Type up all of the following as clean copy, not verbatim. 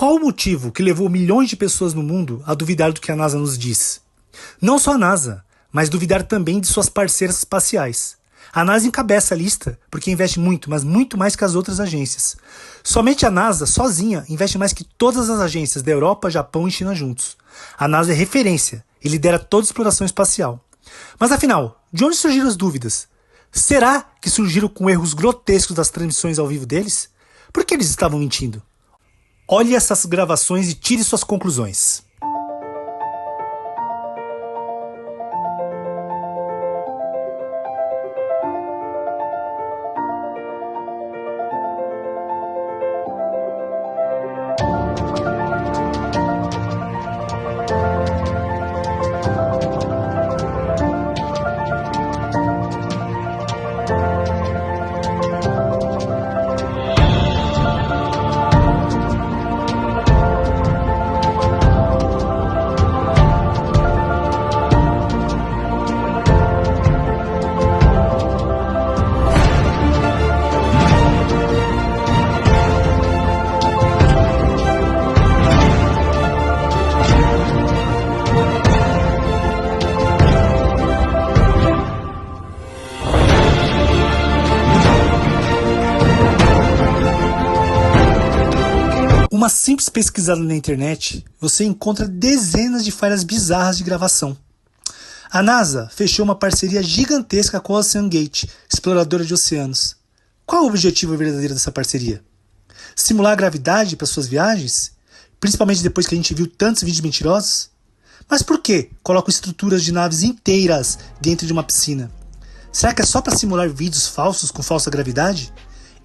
Qual o motivo que levou milhões de pessoas no mundo a duvidar do que a NASA nos diz? Não só a NASA, mas duvidar também de suas parceiras espaciais. A NASA encabeça a lista porque investe muito, mas muito mais que as outras agências. Somente a NASA, sozinha, investe mais que todas as agências da Europa, Japão e China juntos. A NASA é referência e lidera toda a exploração espacial. Mas afinal, de onde surgiram as dúvidas? Será que surgiram com erros grotescos das transmissões ao vivo deles? Por que eles estavam mentindo? Olhe essas gravações e tire suas conclusões. Uma simples pesquisada na internet, você encontra dezenas de falhas bizarras de gravação. A NASA fechou uma parceria gigantesca com a OceanGate, exploradora de oceanos. Qual o objetivo verdadeiro dessa parceria? Simular a gravidade para suas viagens? Principalmente depois que a gente viu tantos vídeos mentirosos? Mas por que colocam estruturas de naves inteiras dentro de uma piscina? Será que é só para simular vídeos falsos com falsa gravidade?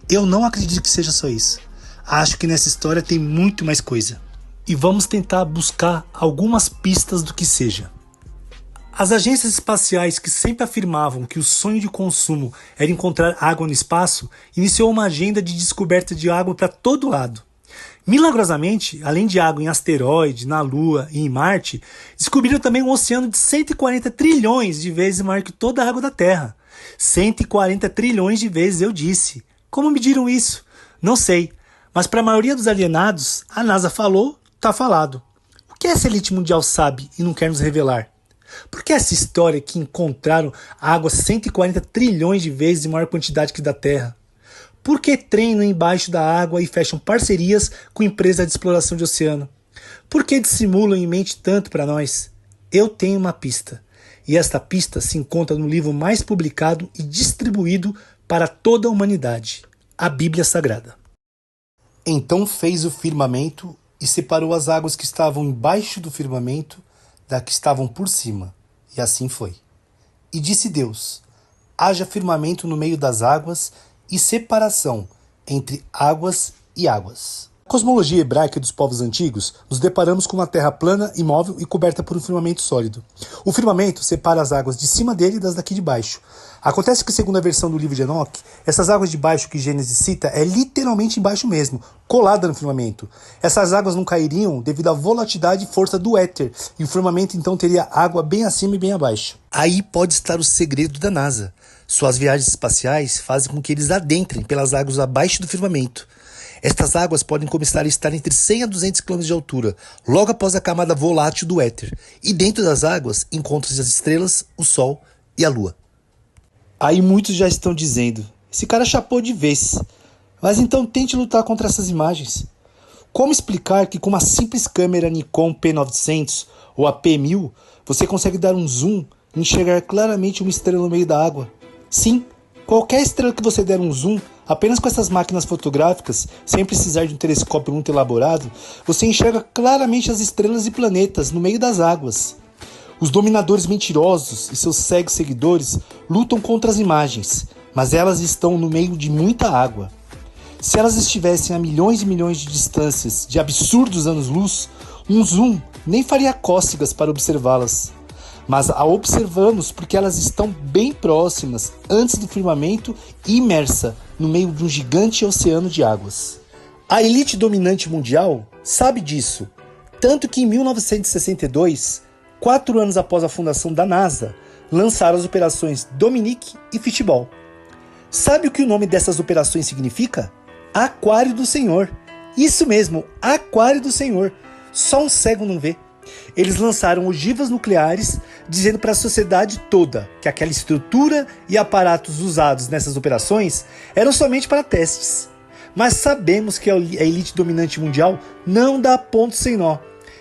Eu não acredito que seja só isso. Acho que nessa história tem muito mais coisa. E vamos tentar buscar algumas pistas do que seja. As agências espaciais que sempre afirmavam que o sonho de consumo era encontrar água no espaço, iniciou uma agenda de descoberta de água para todo lado. Milagrosamente, além de água em asteroide, na Lua e em Marte, descobriram também um oceano de 140 trilhões de vezes maior que toda a água da Terra. 140 trilhões de vezes, eu disse. Como mediram isso? Não sei. Mas para a maioria dos alienados, a NASA falou, tá falado. O que essa elite mundial sabe e não quer nos revelar? Por que essa história que encontraram água 140 trilhões de vezes em maior quantidade que da Terra? Por que treinam embaixo da água e fecham parcerias com empresas de exploração de oceano? Por que dissimulam e mentem tanto para nós? Eu tenho uma pista. E esta pista se encontra no livro mais publicado e distribuído para toda a humanidade, a Bíblia Sagrada. Então fez o firmamento e separou as águas que estavam embaixo do firmamento da que estavam por cima. E assim foi. E disse Deus: haja firmamento no meio das águas e separação entre águas e águas. Na cosmologia hebraica dos povos antigos, nos deparamos com uma terra plana, imóvel e coberta por um firmamento sólido. O firmamento separa as águas de cima dele das daqui de baixo. Acontece que, segundo a versão do livro de Enoque, essas águas de baixo que Gênesis cita é literalmente embaixo mesmo, colada no firmamento. Essas águas não cairiam devido à volatilidade e força do éter, e o firmamento então teria água bem acima e bem abaixo. Aí pode estar o segredo da NASA. Suas viagens espaciais fazem com que eles adentrem pelas águas abaixo do firmamento. Estas águas podem começar a estar entre 100 a 200 km de altura, logo após a camada volátil do éter. E dentro das águas encontram-se as estrelas, o Sol e a Lua. Aí muitos já estão dizendo, esse cara chapou de vez. Mas então tente lutar contra essas imagens. Como explicar que com uma simples câmera Nikon P900 ou a P1000, você consegue dar um zoom e enxergar claramente uma estrela no meio da água? Sim, qualquer estrela que você der um zoom, apenas com essas máquinas fotográficas, sem precisar de um telescópio muito elaborado, você enxerga claramente as estrelas e planetas no meio das águas. Os dominadores mentirosos e seus cegos seguidores lutam contra as imagens, mas elas estão no meio de muita água. Se elas estivessem a milhões e milhões de distâncias de absurdos anos-luz, um zoom nem faria cócegas para observá-las. Mas a observamos porque elas estão bem próximas, antes do firmamento e imersa no meio de um gigante oceano de águas. A elite dominante mundial sabe disso, tanto que em 1962, 4 anos após a fundação da NASA, lançaram as operações Dominique e Fishball. Sabe o que o nome dessas operações significa? Aquário do Senhor. Isso mesmo, aquário do Senhor. Só um cego não vê. Eles lançaram ogivas nucleares, dizendo para a sociedade toda que aquela estrutura e aparatos usados nessas operações eram somente para testes. Mas sabemos que a elite dominante mundial não dá ponto sem nó.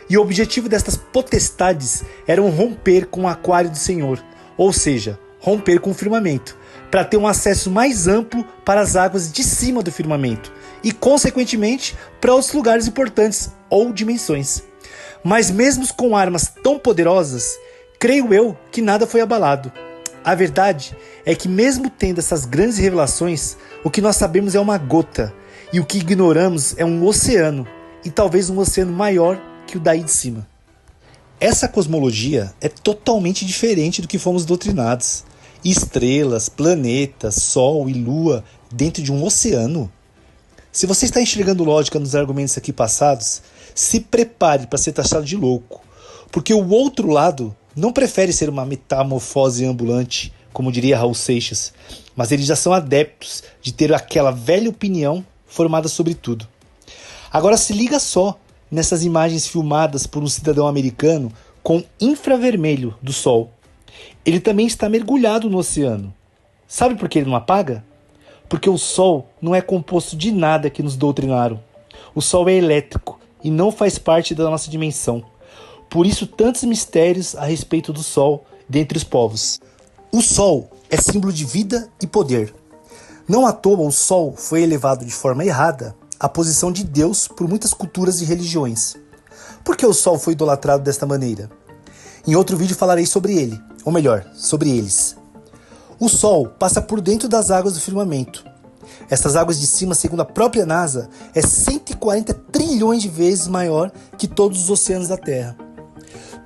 E o objetivo destas potestades era romper com o aquário do Senhor, ou seja, romper com o firmamento, para ter um acesso mais amplo para as águas de cima do firmamento e, consequentemente, para outros lugares importantes ou dimensões. Mas mesmo com armas tão poderosas, creio eu que nada foi abalado. A verdade é que mesmo tendo essas grandes revelações, o que nós sabemos é uma gota, e o que ignoramos é um oceano, e talvez um oceano maior que o daí de cima. Essa cosmologia é totalmente diferente do que fomos doutrinados. Estrelas, planetas, Sol e Lua dentro de um oceano? Se você está enxergando lógica nos argumentos aqui passados, se prepare para ser taxado de louco, porque o outro lado não prefere ser uma metamorfose ambulante, como diria Raul Seixas, mas eles já são adeptos de ter aquela velha opinião formada sobre tudo. Agora se liga só nessas imagens filmadas por um cidadão americano com infravermelho do Sol. Ele também está mergulhado no oceano. Sabe por que ele não apaga? Porque o Sol não é composto de nada que nos doutrinaram. O Sol é elétrico e não faz parte da nossa dimensão. Por isso tantos mistérios a respeito do Sol dentre os povos. O Sol é símbolo de vida e poder. Não à toa o Sol foi elevado de forma errada à posição de Deus por muitas culturas e religiões. Por que o Sol foi idolatrado desta maneira? Em outro vídeo falarei sobre ele, ou melhor, sobre eles. O Sol passa por dentro das águas do firmamento. Essas águas de cima, segundo a própria NASA, é 140 trilhões de vezes maior que todos os oceanos da Terra.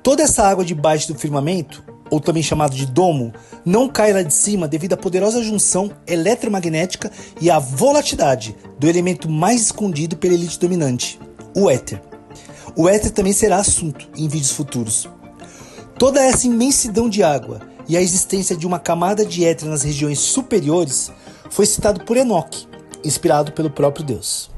Toda essa água debaixo do firmamento, ou também chamado de domo, não cai lá de cima devido à poderosa junção eletromagnética e à volatilidade do elemento mais escondido pela elite dominante, o éter. O éter também será assunto em vídeos futuros. Toda essa imensidão de água e a existência de uma camada de éter nas regiões superiores foi citado por Enoque, inspirado pelo próprio Deus.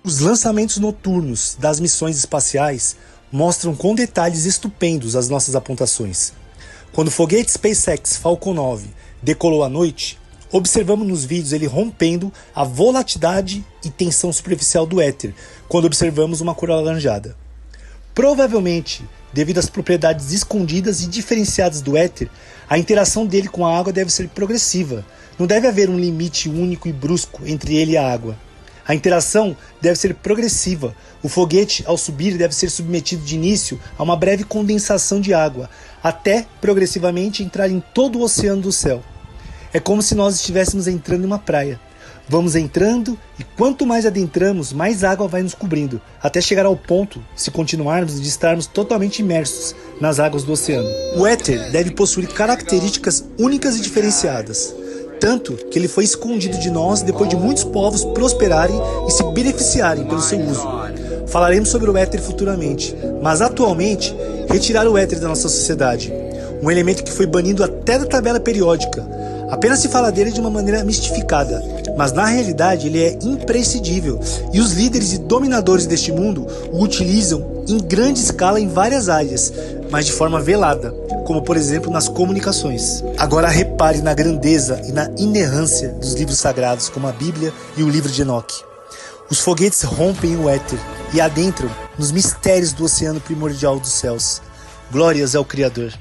Os lançamentos noturnos das missões espaciais mostram com detalhes estupendos as nossas apontações. Quando o foguete SpaceX Falcon 9 decolou à noite, observamos nos vídeos ele rompendo a volatilidade e tensão superficial do éter, quando observamos uma cor alaranjada. Provavelmente, devido às propriedades escondidas e diferenciadas do éter, a interação dele com a água deve ser progressiva. Não deve haver um limite único e brusco entre ele e a água. A interação deve ser progressiva. O foguete, ao subir, deve ser submetido de início a uma breve condensação de água, até progressivamente entrar em todo o oceano do céu. É como se nós estivéssemos entrando em uma praia. Vamos entrando e quanto mais adentramos, mais água vai nos cobrindo, até chegar ao ponto, se continuarmos, de estarmos totalmente imersos nas águas do oceano. O éter deve possuir características únicas e diferenciadas. Tanto que ele foi escondido de nós depois de muitos povos prosperarem e se beneficiarem pelo seu uso. Falaremos sobre o éter futuramente, mas atualmente, retirar o éter da nossa sociedade, um elemento que foi banido até da tabela periódica. Apenas se fala dele de uma maneira mistificada, mas na realidade ele é imprescindível e os líderes e dominadores deste mundo o utilizam em grande escala em várias áreas, mas de forma velada, como por exemplo nas comunicações. Agora repare na grandeza e na inerrância dos livros sagrados como a Bíblia e o livro de Enoque. Os foguetes rompem o éter e adentram nos mistérios do oceano primordial dos céus. Glórias ao Criador.